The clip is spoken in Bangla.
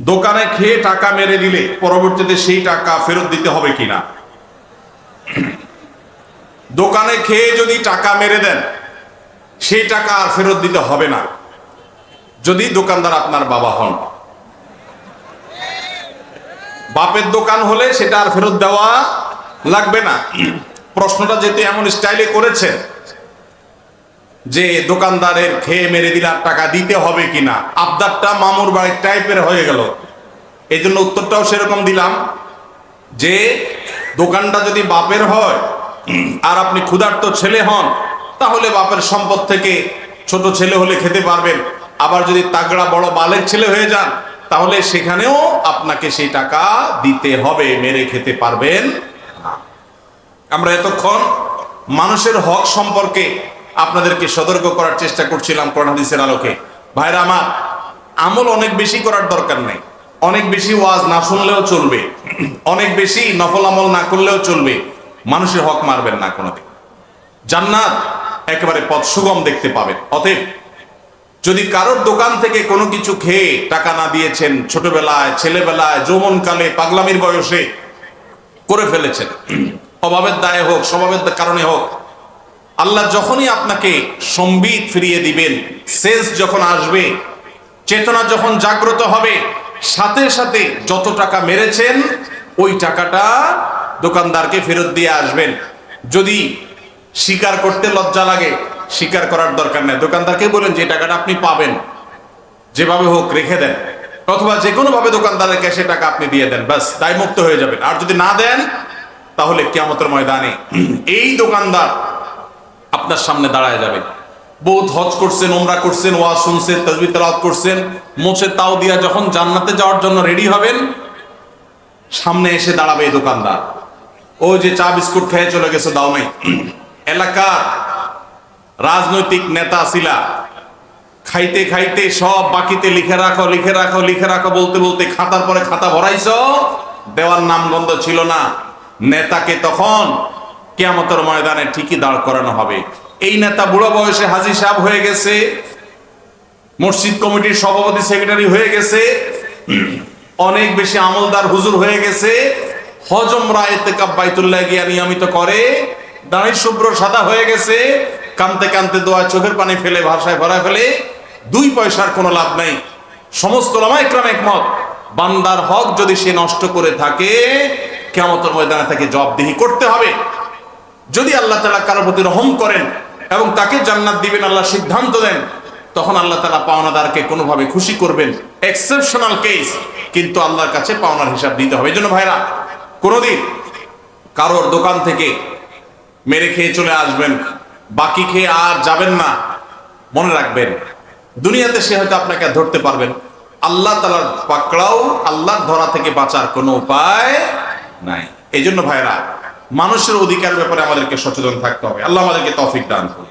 দোকানে খেয়ে টাকা মেরে দিলে পরবর্তীতে সেই টাকা ফেরত দিতে হবে কিনা? দোকানে খেয়ে যদি টাকা মেরে দেন সেই টাকা আর ফেরত দিতে হবে না যদি দোকানদার আপনার বাবা হন। বাপের দোকান হলে সেটা আর ফেরত দেওয়া লাগবে না। প্রশ্নটা যেহেতু এমন স্টাইলে করেছেন যে দোকানদারের খেয়ে মেরে দিলে আর টাকা দিতে হবে কিনা, আবদারটা মামুর বাড়ির টাইপের হয়ে গেল। এই জন্য উত্তরটাও সেরকম দিলাম যে দোকানটা যদি বাপের হয় আর আপনি ক্ষুধার্ত ছেলে হন, তাহলে বাপের সম্পদ থেকে ছোট ছেলে হলে খেতে পারবেন। আবার যদি তাগড়া বড় বালের ছেলে হয়ে যান, তাহলে সেখানেও আপনাকে সেই টাকা দিতে হবে, মেরে খেতে পারবেন না। আমরা এতক্ষণ মানুষের হক সম্পর্কে আপনাদেরকে সতর্ক করার চেষ্টা করছিলাম কোরআন হাদিসের আলোকে। ভাইরা আমার, আমল অনেক বেশি করার দরকার নেই, অনেক বেশি ওয়াজ না শুনলেও চলবে, অনেক বেশি নফল আমল না করলেও চলবে, মানুষের হক মারবেন না কোনোদিন। জান্নাত একেবারে পথ সুগম দেখতে পাবেন। অতএব যদি কারোর দোকান থেকে কোনো কিছু খেয়ে টাকা না দিয়েছেন, ছোটবেলায়, ছেলেবেলায়, যৌবনকালে, পাগলামির বয়সে করে ফেলেছেন, অভাবের দায়ে হোক, স্বভাবের কারণে হোক, আল্লাহ যখনই আপনাকে সম্বিত ফিরিয়ে দিবেন, সেন্স যখন আসবে, চেতনা যখন জাগ্রত হবে, সাথে সাথে যত টাকা মেরেছেন ওই টাকাটা দোকানদারকে ফেরত দিয়ে আসবেন। যদি স্বীকার করতে লজ্জা লাগে, স্বীকার করার দরকার নেই, দোকানদারকে বলেন যে টাকাটা আপনি পাবেন, যেভাবে হোক রেখে দেন, অথবা যে কোনো ভাবে দোকানদারের ক্যাশে টাকা আপনি দিয়ে দেন, ব্যাস দায়মুক্ত হয়ে যাবেন। আর যদি না দেন, তাহলে কিয়ামতের ময়দানে এই দোকানদার আপনার সামনে দাঁড়ায় যাবে। বহুত হজ করছেন, ওমরা করছেন, ওয়াজ শুনছেন, তাসবিহ তেলাওয়াত করছেন, মোছে তাও দিয়া যখন জান্নাতে যাওয়ার জন্য রেডি হবেন, সামনে এসে দাঁড়াবে এই দোকানদার। ও যে চা বিস্কুট খেয়ে চলে গেছে, দাও নাই। এলাকার রাজনৈতিক নেতা ছিলা, খাইতে খাইতে সব বাকিতে লিখে রাখো, লিখে রাখো, লিখে রাখো বলতে বলতে খাতার পরে খাতা ভরাইছো, দেওয়ার নামগন্ধ ছিল না। নেতাকে তখন কিয়ামতের ময়দানে ঠিকই দাঁড় করানো হবে। এই নেতা বুড়ো বয়সে হাজী সাহেব হয়ে গেছে, মসজিদ কমিটির সভাপতি সেক্রেটারি হয়ে গেছে, অনেক বেশি আমলদার হুজুর হয়ে গেছে, হজ উমরা ইতিকাফ বাইতুল্লাহ গিয়া নিয়মিত করে, দাড়ি শুভ্র সাদা হয়ে গেছে, কানতে কানতে দোয়া চোখের পানি ফেলে ভাষায় ভরা ফেলে, 2 পয়সার কোনো লাভ নাই। সমস্ত উলামায়ে কেরাম একমত, বান্দার হক যদি সে নষ্ট করে থাকে, কিয়ামতের ময়দানে তাকে জবাবদিহি করতে হবে। যদি আল্লাহ তাআলা কারোর প্রতি রহম করেন এবং তাকে জান্নাত দিবেন আল্লাহ সিদ্ধান্ত দেন, তখন আল্লাহ তাআলা পাওনাদারকে কোনোভাবে খুশি করবেন, এক্সেপশনাল কেস, কিন্তু আল্লাহর কাছে পাওনার হিসাব দিতে হবে। এই জন্য ভাইরা, কোনোদিন কারোর দোকান থেকে মেরে খেয়ে চলে আসবেন, বাকি খেয়ে আর যাবেন না। মনে রাখবেন, দুনিয়াতে সে হয়তো আপনাকে ধরতে পারবেন, আল্লাহ তাআলার পাকড়াও, আল্লাহর ধরা থেকে বাঁচার কোনো উপায় নাই। এই জন্য ভাইরা, মানুষের অধিকার ব্যাপারে আমাদেরকে সচেতন থাকতে হবে। আল্লাহ আমাদেরকে তৌফিক দান করুন।